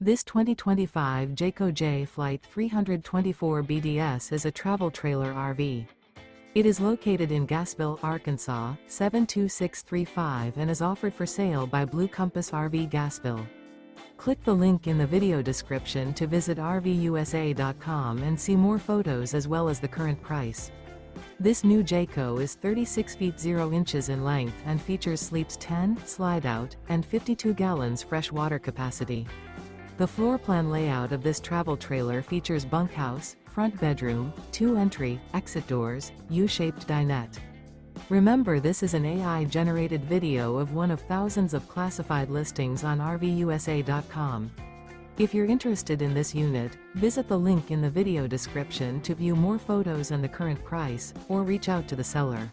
This 2025 Jayco Jay Flight 324 BDS is a travel trailer RV. It is located in Gassville, Arkansas, 72635 and is offered for sale by Blue Compass RV Gassville. Click the link in the video description to visit RVUSA.com and see more photos as well as the current price. This new Jayco is 36 feet 0 inches in length and features sleeps 10, slide-out, and 52 gallons fresh water capacity. The floor plan layout of this travel trailer features bunkhouse, front bedroom, 2 entry, exit doors, U-shaped dinette. Remember, this is an AI-generated video of one of thousands of classified listings on RVUSA.com. If you're interested in this unit, visit the link in the video description to view more photos and the current price, or reach out to the seller.